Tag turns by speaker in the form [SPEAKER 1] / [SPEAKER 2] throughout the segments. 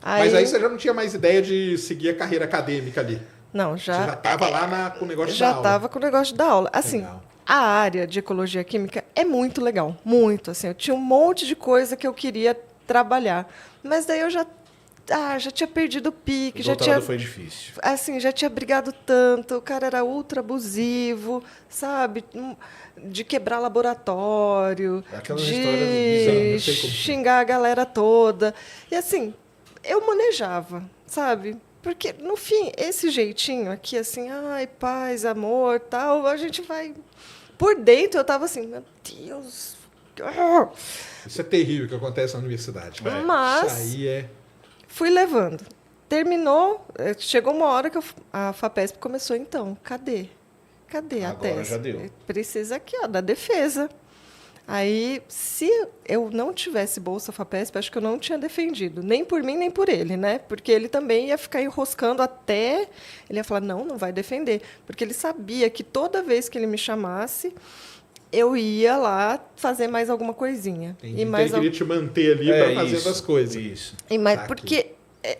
[SPEAKER 1] Mas aí você já não tinha mais ideia de seguir a carreira acadêmica ali.
[SPEAKER 2] Não,
[SPEAKER 1] Você já estava lá com o negócio da
[SPEAKER 2] já
[SPEAKER 1] aula.
[SPEAKER 2] estava com o negócio da aula. Assim,
[SPEAKER 1] Legal.
[SPEAKER 2] a área de ecologia química é muito legal, muito. Assim, eu tinha um monte de coisa que eu queria trabalhar, mas daí eu já tinha perdido o pique,
[SPEAKER 3] O
[SPEAKER 2] já
[SPEAKER 3] doutorado
[SPEAKER 2] tinha,
[SPEAKER 3] foi difícil.
[SPEAKER 2] assim, já tinha brigado tanto, o cara era ultra abusivo, sabe? De quebrar laboratório,
[SPEAKER 3] Aquelas histórias bizarras,
[SPEAKER 2] de
[SPEAKER 3] eu sei como
[SPEAKER 2] xingar a galera toda. E assim, eu manejava, sabe? Porque, no fim, esse jeitinho aqui, assim, ai, paz, amor, tal, a gente vai... Por dentro, eu tava assim, meu Deus... ah!
[SPEAKER 1] Isso é terrível que acontece na universidade.
[SPEAKER 2] Mas...
[SPEAKER 1] Isso aí é...
[SPEAKER 2] Fui levando. Terminou, chegou uma hora que a FAPESP começou, então, cadê a
[SPEAKER 3] Agora
[SPEAKER 2] tese?
[SPEAKER 3] já deu.
[SPEAKER 2] Precisa aqui, ó, da defesa. Aí, se eu não tivesse bolsa FAPESP, acho que eu não tinha defendido, nem por mim, nem por ele, né? Porque ele também ia ficar enroscando até... Ele ia falar, não vai defender. Porque ele sabia que toda vez que ele me chamasse, eu ia lá fazer mais alguma coisinha.
[SPEAKER 1] Entendi. Então ele queria te manter ali para fazer as coisas.
[SPEAKER 3] Isso.
[SPEAKER 2] Porque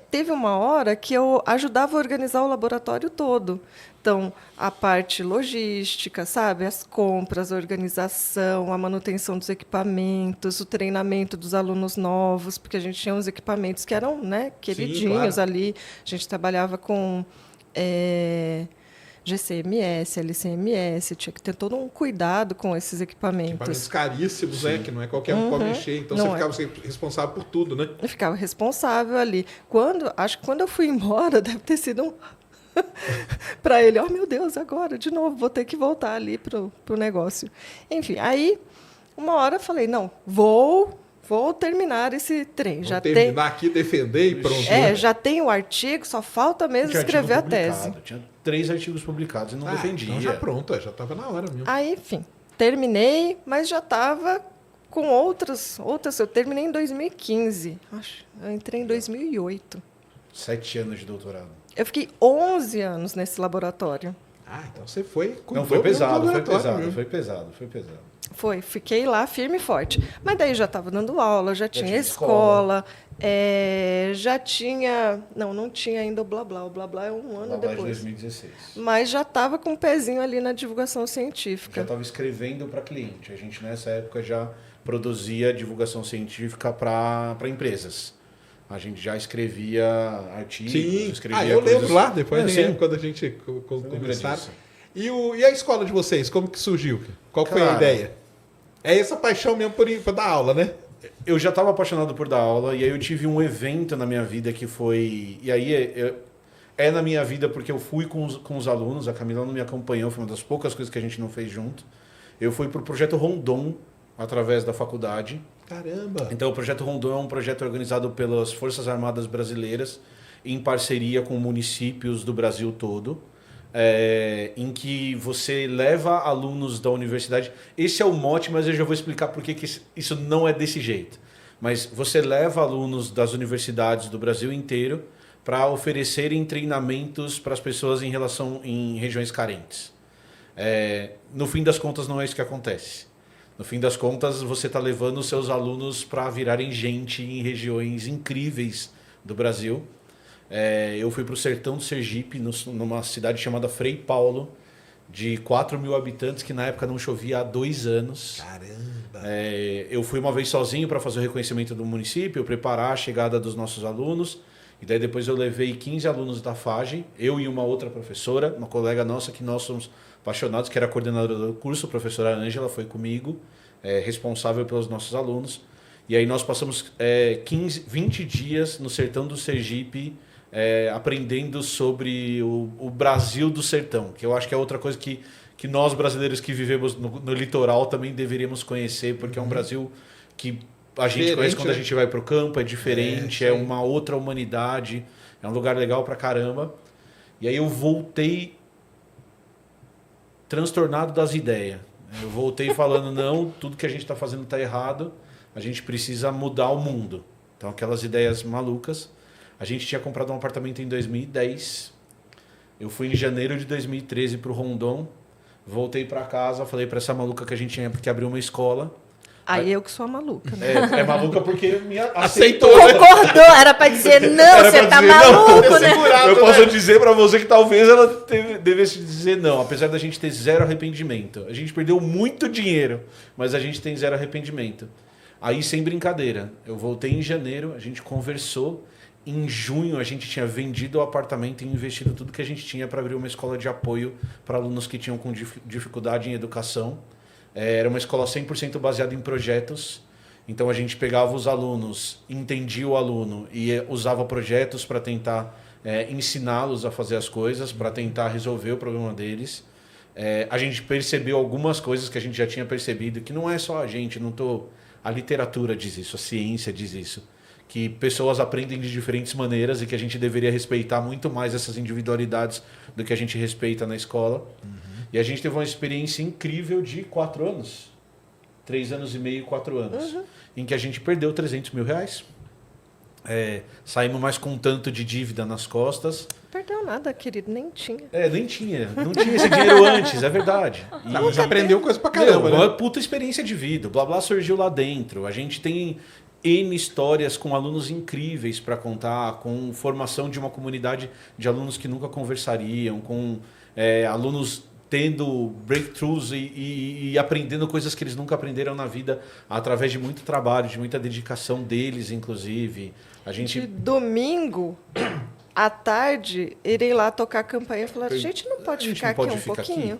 [SPEAKER 2] teve uma hora que eu ajudava a organizar o laboratório todo. Então, a parte logística, sabe? As compras, a organização, a manutenção dos equipamentos, o treinamento dos alunos novos, porque a gente tinha uns equipamentos que eram, né, queridinhos. Sim, claro. Ali. A gente trabalhava com GCMS, LCMS, tinha que ter todo um cuidado com esses equipamentos.
[SPEAKER 1] Equipamentos caríssimos, né? Que não é qualquer um que pode mexer. Então você ficava responsável por tudo, né?
[SPEAKER 2] Eu ficava responsável ali. Acho que quando eu fui embora, deve ter sido um... para ele, oh meu Deus, agora, de novo, vou ter que voltar ali pro negócio. Enfim, aí, uma hora eu falei, não, vou terminar esse trem.
[SPEAKER 1] Vou terminar aqui, defender e pronto.
[SPEAKER 2] Já tem o artigo, só falta mesmo escrever a tese.
[SPEAKER 3] Tinha 3 artigos publicados e não defendia.
[SPEAKER 1] Então já pronto, já estava na hora mesmo.
[SPEAKER 2] Aí, enfim, terminei, mas já estava com outras. Eu terminei em 2015, acho. Eu entrei em 2008.
[SPEAKER 3] 7 anos de doutorado.
[SPEAKER 2] Eu fiquei 11 anos nesse laboratório.
[SPEAKER 1] Então você foi...
[SPEAKER 3] Não, foi pesado.
[SPEAKER 2] Fiquei lá firme e forte. Mas daí já estava dando aula, já tinha escola, já tinha... Não tinha ainda o Blá Blá. O Blá Blá é um ano depois.
[SPEAKER 3] De 2016.
[SPEAKER 2] Mas já estava com um pezinho ali na divulgação científica.
[SPEAKER 3] Já estava escrevendo para cliente. A gente, nessa época, já produzia divulgação científica para empresas. A gente já escrevia artigos, escrevia
[SPEAKER 1] eu lembro lá, depois quando a gente
[SPEAKER 3] conversava.
[SPEAKER 1] E a escola de vocês, como que surgiu? Qual foi a ideia? É essa paixão mesmo por dar aula, né?
[SPEAKER 3] Eu já estava apaixonado por dar aula, e aí eu tive um evento na minha vida que foi... E aí na minha vida porque eu fui com os alunos, a Camila não me acompanhou, foi uma das poucas coisas que a gente não fez junto. Eu fui para o Projeto Rondon, através da faculdade.
[SPEAKER 1] Caramba!
[SPEAKER 3] Então o Projeto Rondon é um projeto organizado pelas Forças Armadas Brasileiras em parceria com municípios do Brasil todo, em que você leva alunos da universidade. Esse é o mote, mas eu já vou explicar por que isso não é desse jeito. Mas você leva alunos das universidades do Brasil inteiro para oferecerem treinamentos para as pessoas em regiões carentes. No fim das contas, não é isso que acontece. No fim das contas, você está levando os seus alunos para virarem gente em regiões incríveis do Brasil. Eu fui para o sertão do Sergipe, numa cidade chamada Frei Paulo, de 4 mil habitantes, que na época não chovia há 2 anos.
[SPEAKER 1] Caramba!
[SPEAKER 3] Eu fui uma vez sozinho para fazer o reconhecimento do município, preparar a chegada dos nossos alunos. E daí depois eu levei 15 alunos da FAGE, eu e uma outra professora, uma colega nossa que nós somos apaixonados, que era coordenadora do curso, a professora Ângela foi comigo, responsável pelos nossos alunos. E aí nós passamos 20 dias no sertão do Sergipe, aprendendo sobre o Brasil do sertão, que eu acho que é outra coisa que nós brasileiros que vivemos no litoral também deveríamos conhecer, porque é um Brasil que a gente conhece quando a gente vai para o campo, é diferente, é uma outra humanidade, é um lugar legal pra caramba. E aí eu voltei transtornado das ideias. Eu voltei falando, não, tudo que a gente está fazendo está errado, a gente precisa mudar o mundo. Então aquelas ideias malucas. A gente tinha comprado um apartamento em 2010, eu fui em janeiro de 2013 para o Rondon, voltei para casa, falei para essa maluca que a gente tinha que abrir uma escola.
[SPEAKER 2] Aí eu que sou a maluca, né?
[SPEAKER 3] É maluca porque me
[SPEAKER 1] Aceitou,
[SPEAKER 3] aceitou.
[SPEAKER 1] né?
[SPEAKER 2] Concordou, era pra dizer, não,
[SPEAKER 3] Era
[SPEAKER 2] você
[SPEAKER 3] pra
[SPEAKER 2] tá
[SPEAKER 3] dizer não.
[SPEAKER 2] maluco, né?
[SPEAKER 1] Segurado,
[SPEAKER 3] Eu posso
[SPEAKER 1] né?
[SPEAKER 3] dizer pra você que talvez ela devesse dizer não, apesar da gente ter zero arrependimento. A gente perdeu muito dinheiro, mas a gente tem zero arrependimento. Aí, sem brincadeira, eu voltei em janeiro, a gente conversou. Em junho, a gente tinha vendido o apartamento e investido tudo que a gente tinha para abrir uma escola de apoio para alunos que tinham com dificuldade em educação. Era uma escola 100% baseada em projetos. Então, a gente pegava os alunos, entendia o aluno e usava projetos para tentar ensiná-los a fazer as coisas, para tentar resolver o problema deles. A gente percebeu algumas coisas que a gente já tinha percebido, que não é só a gente, a literatura diz isso, a ciência diz isso. Que pessoas aprendem de diferentes maneiras e que a gente deveria respeitar muito mais essas individualidades do que a gente respeita na escola. E a gente teve uma experiência incrível de 4 anos. 3 anos e meio, 4 anos. Em que a gente perdeu 300 mil reais. Saímos mais com um tanto de dívida nas costas.
[SPEAKER 2] Perdeu nada, querido, nem tinha.
[SPEAKER 3] Nem tinha. Não tinha esse dinheiro antes, é verdade.
[SPEAKER 1] Tá, mas aprendeu coisa pra caramba,
[SPEAKER 3] Uma
[SPEAKER 1] né?
[SPEAKER 3] puta experiência de vida. O Blá Blá surgiu lá dentro. A gente tem N histórias com alunos incríveis para contar, com formação de uma comunidade de alunos que nunca conversariam, com alunos tendo breakthroughs e aprendendo coisas que eles nunca aprenderam na vida através de muito trabalho, de muita dedicação deles, inclusive. A gente...
[SPEAKER 2] De domingo à tarde, irei lá tocar a campanha e falar, gente, não pode ficar aqui um pouquinho?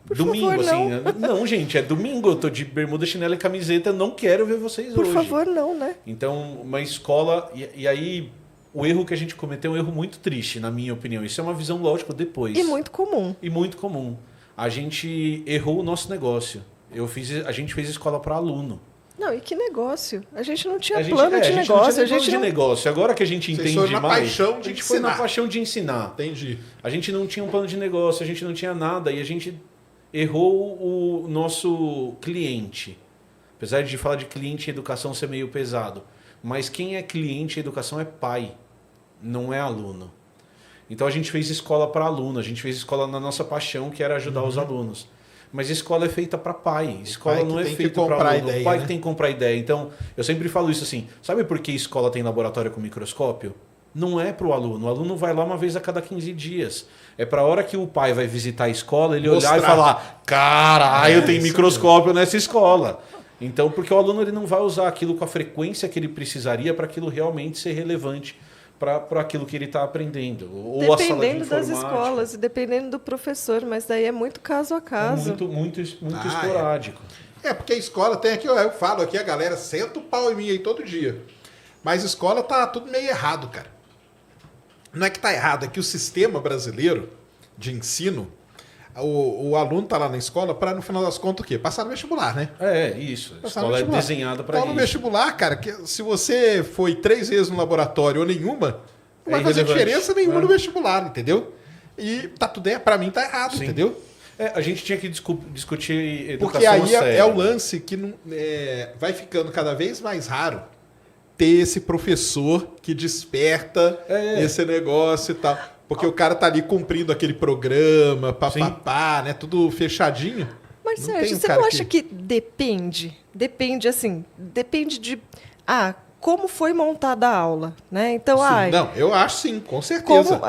[SPEAKER 2] Por
[SPEAKER 3] domingo,
[SPEAKER 2] favor,
[SPEAKER 3] assim.
[SPEAKER 2] não.
[SPEAKER 3] Não, gente, é domingo. Eu tô de bermuda, chinelo e camiseta. Não quero ver vocês
[SPEAKER 2] Por
[SPEAKER 3] hoje.
[SPEAKER 2] favor, não, né?
[SPEAKER 3] Então, uma escola... E aí, o erro que a gente cometeu é um erro muito triste, na minha opinião. Isso é uma visão, lógico, depois.
[SPEAKER 2] E muito comum.
[SPEAKER 3] E muito comum. A gente errou o nosso negócio. A gente fez escola para aluno.
[SPEAKER 2] Não, e que negócio? A gente não tinha
[SPEAKER 3] A gente-
[SPEAKER 2] plano
[SPEAKER 3] a
[SPEAKER 2] de
[SPEAKER 3] gente
[SPEAKER 2] negócio.
[SPEAKER 3] não tinha
[SPEAKER 2] a
[SPEAKER 3] plano
[SPEAKER 2] gente
[SPEAKER 3] de
[SPEAKER 2] não...
[SPEAKER 3] negócio. Agora que a gente
[SPEAKER 1] Vocês
[SPEAKER 3] entende
[SPEAKER 1] foram na
[SPEAKER 3] mais,
[SPEAKER 1] paixão
[SPEAKER 3] a
[SPEAKER 1] de
[SPEAKER 3] gente foi na
[SPEAKER 1] ensinar.
[SPEAKER 3] paixão de ensinar.
[SPEAKER 1] Entendi.
[SPEAKER 3] A gente não tinha um plano de negócio, a gente não tinha nada e a gente errou o nosso cliente. Apesar de falar de cliente em educação ser meio pesado. Mas quem é cliente em educação é pai, não é aluno. Então a gente fez escola para aluno, a gente fez escola na nossa paixão, que era ajudar os alunos. Mas escola é feita para pai, escola
[SPEAKER 1] pai que
[SPEAKER 3] não é
[SPEAKER 1] tem que
[SPEAKER 3] feita para
[SPEAKER 1] comprar
[SPEAKER 3] aluno.
[SPEAKER 1] ideia,
[SPEAKER 3] O pai
[SPEAKER 1] né?
[SPEAKER 3] que tem que comprar ideia. Então eu sempre falo isso assim, sabe por que escola tem laboratório com microscópio? Não é para o aluno vai lá uma vez a cada 15 dias. É para a hora que o pai vai visitar a escola, ele olhar e
[SPEAKER 1] Mostrar.
[SPEAKER 3] falar, caralho, tem
[SPEAKER 1] isso
[SPEAKER 3] microscópio nessa escola. Então, porque o aluno ele não vai usar aquilo com a frequência que ele precisaria para aquilo realmente ser relevante para aquilo que ele está aprendendo. Ou a sala de
[SPEAKER 2] Dependendo das
[SPEAKER 3] informática.
[SPEAKER 2] escolas e dependendo do professor, mas daí é muito caso a
[SPEAKER 3] É
[SPEAKER 2] caso.
[SPEAKER 3] muito
[SPEAKER 1] Ah,
[SPEAKER 3] esporádico.
[SPEAKER 1] Porque a escola tem aqui, eu falo aqui, a galera senta o pau em mim aí todo dia. Mas escola tá tudo meio errado, cara. Não é que tá errado, é que o sistema brasileiro de ensino, o aluno tá lá na escola para, no final das contas, o quê? Passar no vestibular, né?
[SPEAKER 3] Isso. A
[SPEAKER 1] Passar no
[SPEAKER 3] escola é
[SPEAKER 1] vestibular.
[SPEAKER 3] desenhada para
[SPEAKER 1] Então,
[SPEAKER 3] isso.
[SPEAKER 1] no vestibular, cara, que se você foi 3 vezes no laboratório ou nenhuma, não vai fazer
[SPEAKER 3] irrelevante.
[SPEAKER 1] diferença nenhuma
[SPEAKER 3] É.
[SPEAKER 1] no vestibular, entendeu? E tá tudo pra mim tá errado,
[SPEAKER 3] Sim.
[SPEAKER 1] entendeu?
[SPEAKER 3] A gente tinha que discutir educação
[SPEAKER 1] Porque aí
[SPEAKER 3] a sério.
[SPEAKER 1] é o lance que não, vai ficando cada vez mais raro ter esse professor que desperta esse negócio e tal. Porque o cara tá ali cumprindo aquele programa, papapá, né? Tudo fechadinho.
[SPEAKER 2] Mas,
[SPEAKER 1] Não
[SPEAKER 2] Sérgio,
[SPEAKER 1] tem um
[SPEAKER 2] você
[SPEAKER 1] cara
[SPEAKER 2] não acha que depende? Depende, assim, depende de... como foi montada a aula, né? Então,
[SPEAKER 1] Sim, não, eu acho sim, com certeza.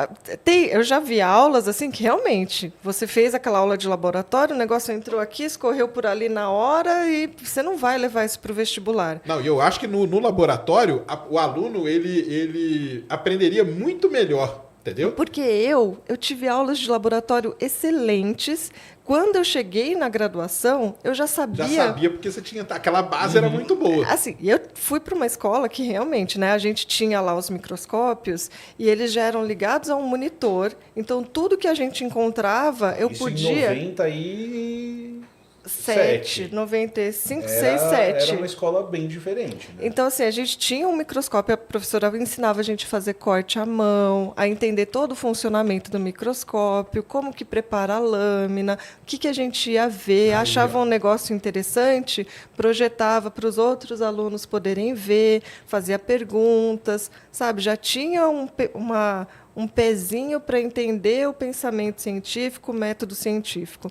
[SPEAKER 2] eu já vi aulas assim que realmente você fez aquela aula de laboratório, o negócio entrou aqui, escorreu por ali na hora e você não vai levar isso para o vestibular.
[SPEAKER 1] Não, e eu acho que no laboratório, o aluno, ele aprenderia muito melhor, entendeu?
[SPEAKER 2] Porque eu tive aulas de laboratório excelentes. Quando eu cheguei na graduação, eu já sabia...
[SPEAKER 1] Já sabia porque você tinha... Aquela base era muito boa.
[SPEAKER 2] Assim, eu fui para uma escola que realmente, né, a gente tinha lá os microscópios e eles já eram ligados a um monitor. Então, tudo que a gente encontrava, eu
[SPEAKER 3] Isso
[SPEAKER 2] podia...
[SPEAKER 3] em 97.
[SPEAKER 2] 95, 6, 7.
[SPEAKER 3] Era uma escola bem diferente. Né?
[SPEAKER 2] Então, assim, a gente tinha um microscópio, a professora ensinava a gente a fazer corte à mão, a entender todo o funcionamento do microscópio, como que prepara a lâmina, o que a gente ia ver, achava um negócio interessante, projetava para os outros alunos poderem ver, fazia perguntas, sabe? Já tinha um pezinho para entender o pensamento científico, o método científico.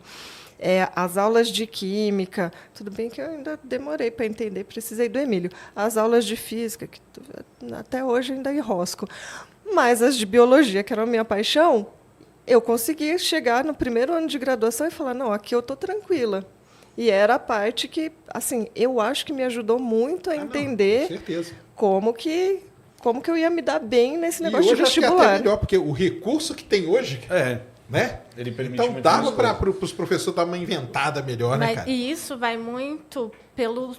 [SPEAKER 2] as aulas de química, tudo bem que eu ainda demorei para entender, precisei do Emílio. As aulas de física, que até hoje ainda enrosco. Mas as de biologia, que eram a minha paixão, eu consegui chegar no primeiro ano de graduação e falar, não, aqui eu estou tranquila. E era a parte que, assim, eu acho que me ajudou muito a entender
[SPEAKER 1] com certeza.
[SPEAKER 2] como que eu ia me dar bem nesse
[SPEAKER 1] E
[SPEAKER 2] negócio de
[SPEAKER 1] hoje acho que é até
[SPEAKER 2] vestibular.
[SPEAKER 1] melhor, porque o recurso que tem hoje, né?
[SPEAKER 3] Ele permite
[SPEAKER 1] Então
[SPEAKER 3] muito
[SPEAKER 1] dava
[SPEAKER 3] mais
[SPEAKER 1] para os professores dar uma inventada melhor, né, cara?
[SPEAKER 4] E isso vai muito pelo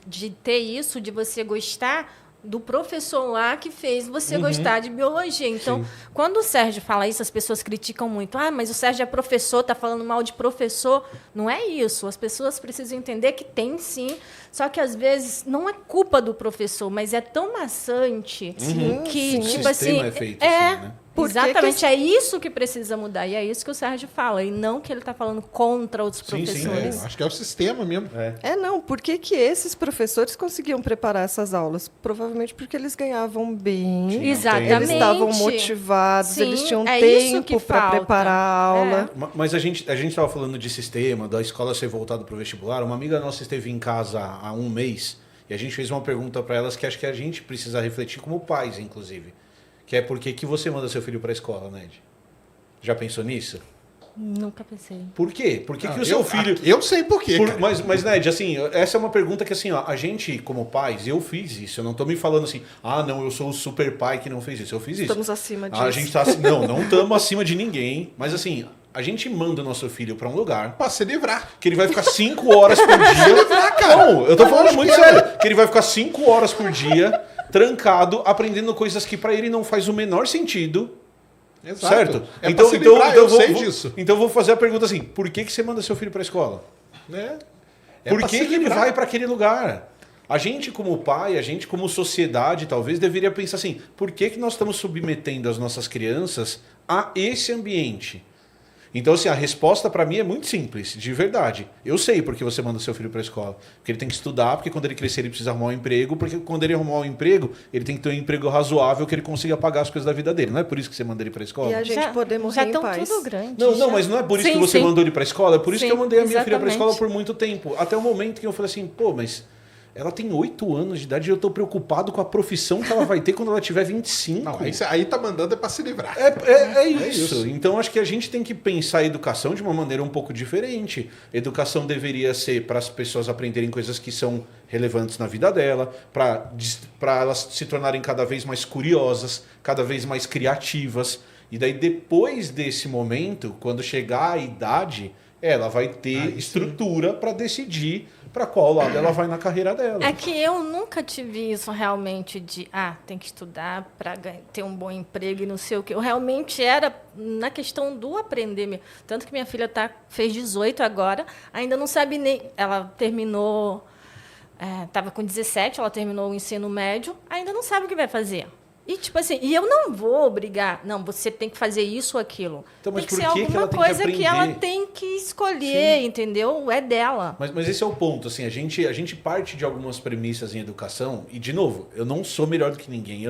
[SPEAKER 4] de ter isso, de você gostar do professor lá que fez você gostar de biologia. Então, quando o Sérgio fala isso, as pessoas criticam muito. Ah, mas o Sérgio é professor, está falando mal de professor. Não é isso. As pessoas precisam entender que tem, sim. Só que, às vezes, não é culpa do professor, mas é tão maçante que,
[SPEAKER 3] O
[SPEAKER 4] tipo assim...
[SPEAKER 3] sistema é feito assim, né?
[SPEAKER 4] Exatamente, é isso que precisa mudar. E é isso que o Sérgio fala. E não que ele está falando contra outros
[SPEAKER 3] Sim, sim,
[SPEAKER 4] professores.
[SPEAKER 1] Acho que é o sistema mesmo.
[SPEAKER 2] Não, por que esses professores conseguiam preparar essas aulas? Provavelmente porque eles ganhavam bem,
[SPEAKER 4] Exatamente.
[SPEAKER 2] eles estavam motivados,
[SPEAKER 4] Sim,
[SPEAKER 2] eles tinham
[SPEAKER 4] é isso que
[SPEAKER 2] tempo para
[SPEAKER 4] falta.
[SPEAKER 2] preparar a aula.
[SPEAKER 3] Mas a gente estava falando de sistema, da escola ser voltada para o vestibular. Uma amiga nossa esteve em casa há um mês e a gente fez uma pergunta para elas que acho que a gente precisa refletir como pais, inclusive. Que é por que você manda seu filho para a escola, Ned? Já pensou nisso?
[SPEAKER 4] Nunca pensei.
[SPEAKER 3] Por quê? Por que
[SPEAKER 1] Não,
[SPEAKER 3] o seu filho...
[SPEAKER 1] Eu sei por quê, cara.
[SPEAKER 3] Mas, Ned, assim, essa é uma pergunta que, assim, ó, a gente, como pais, eu fiz isso. Eu não tô me falando assim, não, eu sou o super pai que não fez isso. Eu fiz isso.
[SPEAKER 2] Estamos acima disso.
[SPEAKER 3] A gente tá assim, não estamos acima de ninguém. Mas, assim, a gente manda o nosso filho para um lugar
[SPEAKER 1] Pra se livrar.
[SPEAKER 3] que ele vai ficar 5 horas por dia. Não, eu tô falando muito sério. Que ele vai ficar 5 horas por dia trancado, aprendendo coisas que para ele não faz o menor sentido.
[SPEAKER 1] Exato.
[SPEAKER 3] Certo?
[SPEAKER 1] É pra se livrar, eu sei
[SPEAKER 3] vou,
[SPEAKER 1] disso.
[SPEAKER 3] Então eu vou fazer a pergunta assim: por que você manda seu filho para a escola?
[SPEAKER 1] Né?
[SPEAKER 3] Por
[SPEAKER 1] pra
[SPEAKER 3] que
[SPEAKER 1] se
[SPEAKER 3] ele
[SPEAKER 1] livrar.
[SPEAKER 3] vai para aquele lugar? A gente, como pai, a gente, como sociedade, talvez deveria pensar assim: por que nós estamos submetendo as nossas crianças a esse ambiente? Então, assim, a resposta para mim é muito simples, de verdade. Eu sei porque você manda seu filho para a escola. Porque ele tem que estudar, porque quando ele crescer ele precisa arrumar um emprego, porque quando ele arrumar um emprego, ele tem que ter um emprego razoável que ele consiga pagar as coisas da vida dele. Não é por isso que você manda ele para a escola?
[SPEAKER 2] E a gente poder morrer
[SPEAKER 4] já
[SPEAKER 2] em
[SPEAKER 4] estão
[SPEAKER 2] paz.
[SPEAKER 4] tudo grande.
[SPEAKER 3] Não, mas não é por isso
[SPEAKER 4] Sim,
[SPEAKER 3] que você
[SPEAKER 4] sim.
[SPEAKER 3] mandou ele para a escola, é por isso
[SPEAKER 4] Sim,
[SPEAKER 3] que eu mandei a minha filha para a escola
[SPEAKER 4] exatamente.
[SPEAKER 3] por muito tempo. Até o momento que eu falei assim, pô, mas ela tem 8 anos de idade e eu tô preocupado com a profissão que ela vai ter quando ela tiver 25.
[SPEAKER 1] Não, aí tá mandando é pra se livrar.
[SPEAKER 3] É isso. Então acho que a gente tem que pensar a educação de uma maneira um pouco diferente. Educação deveria ser para as pessoas aprenderem coisas que são relevantes na vida dela, para elas se tornarem cada vez mais curiosas, cada vez mais criativas. E daí depois desse momento, quando chegar a idade, ela vai ter estrutura para decidir para qual lado ela vai na carreira dela.
[SPEAKER 4] É que eu nunca tive isso realmente de, tem que estudar para ter um bom emprego e não sei o quê. Eu realmente era na questão do aprender mesmo. Tanto que minha filha fez 18 agora, ainda não sabe nem... Ela terminou... Estava com 17, ela terminou o ensino médio, ainda não sabe o que vai fazer. E, tipo assim, eu não vou obrigar, não, você tem que fazer isso ou aquilo.
[SPEAKER 3] Então, mas
[SPEAKER 4] tem que
[SPEAKER 3] por
[SPEAKER 4] ser
[SPEAKER 3] que
[SPEAKER 4] alguma
[SPEAKER 3] ela tem que
[SPEAKER 4] coisa que ela
[SPEAKER 3] aprender?
[SPEAKER 4] tem que escolher, entendeu? É dela.
[SPEAKER 3] Mas esse é o ponto, assim, a gente parte de algumas premissas em educação, e de novo, eu não sou melhor do que ninguém,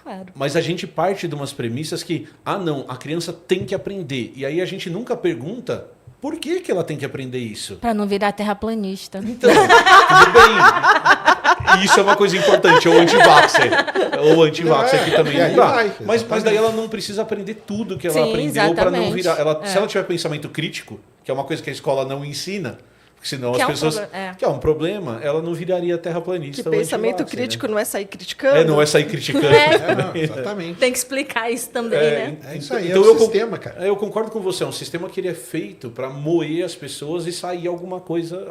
[SPEAKER 4] Claro.
[SPEAKER 3] mas a gente parte de umas premissas que, não, a criança tem que aprender. E aí a gente nunca pergunta por que ela tem que aprender isso.
[SPEAKER 4] Para não virar terraplanista.
[SPEAKER 3] Então, tudo bem. E isso é uma coisa importante, ou anti-vaxxer. Ou anti-vaxxer que também não dá. Mas daí ela não precisa aprender tudo que ela
[SPEAKER 4] Sim,
[SPEAKER 3] aprendeu para não
[SPEAKER 4] exatamente.
[SPEAKER 3] virar. Se ela tiver pensamento crítico, que é uma coisa que a escola não ensina, porque senão
[SPEAKER 4] Que
[SPEAKER 3] as
[SPEAKER 4] é um
[SPEAKER 3] pessoas.
[SPEAKER 4] problema,
[SPEAKER 3] Que é um problema, ela não viraria terraplanista.
[SPEAKER 2] Que
[SPEAKER 3] ou
[SPEAKER 2] pensamento
[SPEAKER 3] anti-vaxxer,
[SPEAKER 2] crítico
[SPEAKER 3] né?
[SPEAKER 2] não é sair criticando.
[SPEAKER 3] Não é sair criticando.
[SPEAKER 1] Não, exatamente.
[SPEAKER 4] Tem que explicar isso também, né?
[SPEAKER 1] É isso aí,
[SPEAKER 3] Então
[SPEAKER 1] é
[SPEAKER 3] eu
[SPEAKER 1] o sistema, cara.
[SPEAKER 3] Eu concordo com você, é um sistema que ele é feito para moer as pessoas e sair alguma coisa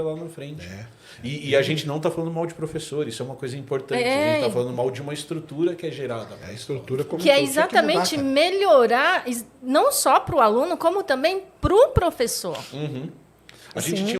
[SPEAKER 3] lá na frente. E a gente não está falando mal de professor, isso é uma coisa importante. A gente está falando mal de uma estrutura que é gerada.
[SPEAKER 1] A estrutura como
[SPEAKER 4] Que é
[SPEAKER 1] um todo tinha que mudar,
[SPEAKER 4] exatamente
[SPEAKER 1] cara.
[SPEAKER 4] melhorar, não só para o aluno, como também para o professor.
[SPEAKER 3] A gente
[SPEAKER 2] Sim.
[SPEAKER 3] tinha